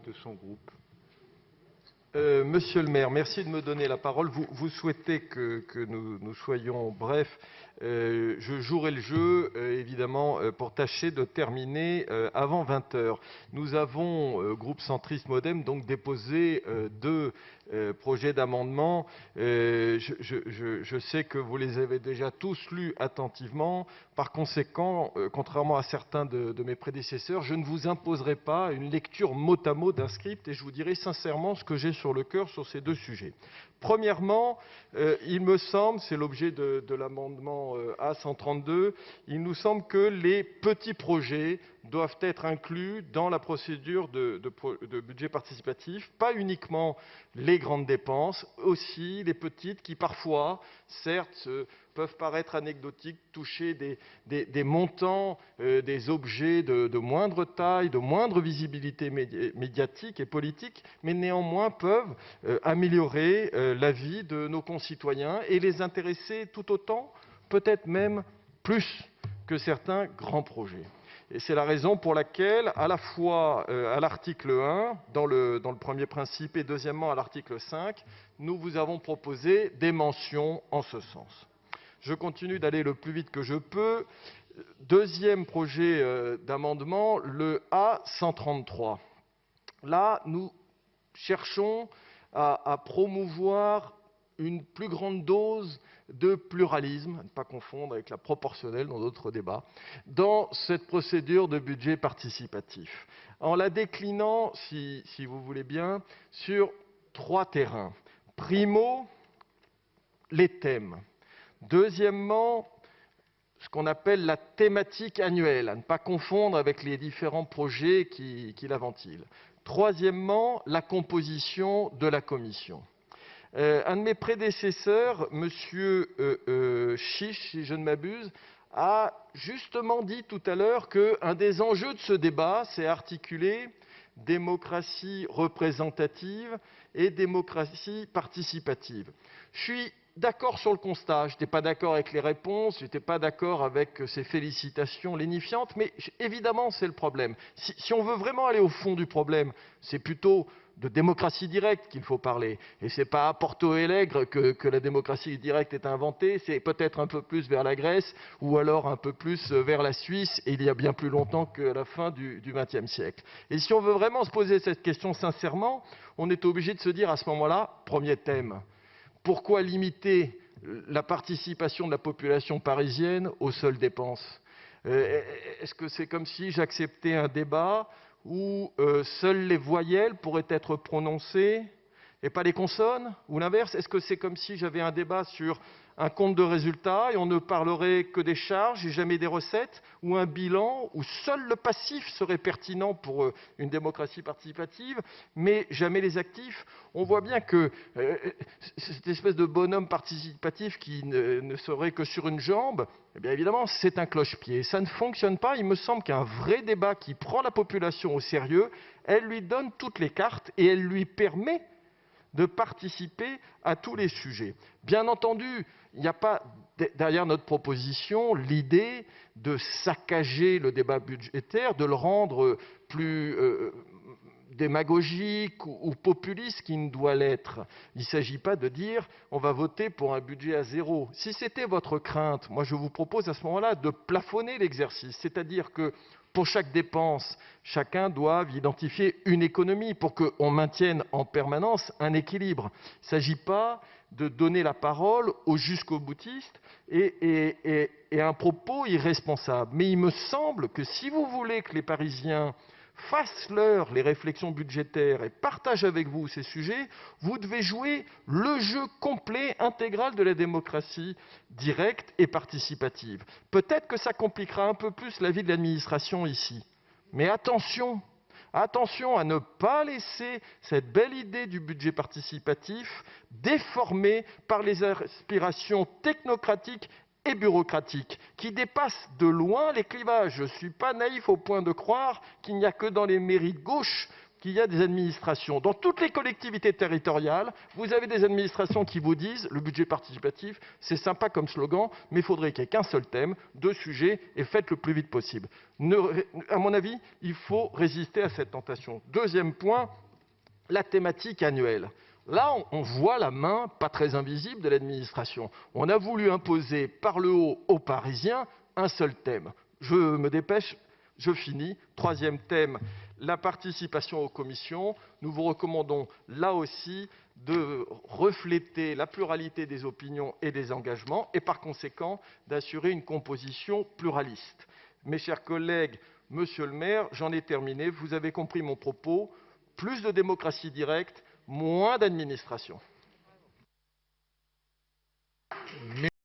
de son groupe. Monsieur le maire, merci de me donner la parole. Vous souhaitez que nous soyons brefs. Je jouerai le jeu, évidemment, pour tâcher de terminer avant 20 h. Nous avons, groupe centriste Modem, donc déposé deux projets d'amendement. Je sais que vous les avez déjà tous lus attentivement. Par conséquent, contrairement à certains de mes prédécesseurs, je ne vous imposerai pas une lecture mot à mot d'un script et je vous dirai sincèrement ce que j'ai sur le cœur sur ces deux sujets. Premièrement, il me semble, c'est l'objet de l'amendement A132, il nous semble que les petits projets doivent être inclus dans la procédure de budget participatif, pas uniquement les grandes dépenses, aussi les petites qui parfois, certes, peuvent paraître anecdotiques, toucher des montants, des objets de moindre taille, de moindre visibilité médiatique et politique, mais néanmoins peuvent améliorer la vie de nos concitoyens et les intéresser tout autant, peut-être même plus que certains grands projets. Et c'est la raison pour laquelle, à la fois à l'article 1, dans le premier principe, et deuxièmement à l'article 5, nous vous avons proposé des mentions en ce sens. Je continue d'aller le plus vite que je peux. Deuxième projet d'amendement, le A133. Là, nous cherchons à promouvoir une plus grande dose de pluralisme, à ne pas confondre avec la proportionnelle dans d'autres débats, dans cette procédure de budget participatif, en la déclinant, si vous voulez bien, sur 3 terrains. Primo, les thèmes. Deuxièmement, ce qu'on appelle la thématique annuelle, à ne pas confondre avec les différents projets qui la ventilent. Troisièmement, la composition de la commission. Un de mes prédécesseurs, M. Chiche, si je ne m'abuse, a justement dit tout à l'heure qu'un des enjeux de ce débat, c'est articuler démocratie représentative et démocratie participative. Je suis d'accord sur le constat, je n'étais pas d'accord avec les réponses, je n'étais pas d'accord avec ces félicitations lénifiantes, mais évidemment c'est le problème. Si on veut vraiment aller au fond du problème, c'est plutôt de démocratie directe qu'il faut parler. Et ce n'est pas à Porto Alegre que la démocratie directe est inventée, c'est peut-être un peu plus vers la Grèce ou alors un peu plus vers la Suisse, et il y a bien plus longtemps qu'à la fin du XXe siècle. Et si on veut vraiment se poser cette question sincèrement, on est obligé de se dire à ce moment-là, premier thème, pourquoi limiter la participation de la population parisienne aux seules dépenses ? Est-ce que c'est comme si j'acceptais un débat où seules les voyelles pourraient être prononcées et pas les consonnes? Ou l'inverse, est-ce que c'est comme si j'avais un débat sur un compte de résultats et on ne parlerait que des charges et jamais des recettes, ou un bilan où seul le passif serait pertinent pour une démocratie participative, mais jamais les actifs? On voit bien que cette espèce de bonhomme participatif qui ne serait que sur une jambe, eh bien évidemment, c'est un cloche-pied. Ça ne fonctionne pas. Il me semble qu'un vrai débat qui prend la population au sérieux, elle lui donne toutes les cartes et elle lui permet de participer à tous les sujets. Bien entendu, il n'y a pas derrière notre proposition l'idée de saccager le débat budgétaire, de le rendre plus démagogique ou populiste qu'il ne doit l'être. Il ne s'agit pas de dire on va voter pour un budget à zéro. Si c'était votre crainte, moi je vous propose à ce moment-là de plafonner l'exercice, c'est-à-dire que pour chaque dépense, chacun doit identifier une économie pour qu'on maintienne en permanence un équilibre. Il ne s'agit pas de donner la parole aux jusqu'au-boutistes et un propos irresponsable. Mais il me semble que si vous voulez que les Parisiens fassent leur les réflexions budgétaires et partagent avec vous ces sujets, vous devez jouer le jeu complet, intégral de la démocratie directe et participative. Peut-être que ça compliquera un peu plus la vie de l'administration ici. Mais attention, attention à ne pas laisser cette belle idée du budget participatif déformée par les aspirations technocratiques et bureaucratique, qui dépasse de loin les clivages. Je ne suis pas naïf au point de croire qu'il n'y a que dans les mairies de gauche qu'il y a des administrations, dans toutes les collectivités territoriales, vous avez des administrations qui vous disent le budget participatif, c'est sympa comme slogan, mais il faudrait qu'il n'y ait qu'un seul thème, 2 sujets, et faites le plus vite possible. À mon avis, il faut résister à cette tentation. Deuxième point, la thématique annuelle. Là, on voit la main, pas très invisible, de l'administration. On a voulu imposer par le haut aux Parisiens un seul thème. Je me dépêche, je finis. Troisième thème, la participation aux commissions. Nous vous recommandons là aussi de refléter la pluralité des opinions et des engagements et par conséquent d'assurer une composition pluraliste. Mes chers collègues, monsieur le maire, j'en ai terminé. Vous avez compris mon propos. Plus de démocratie directe, moins d'administration.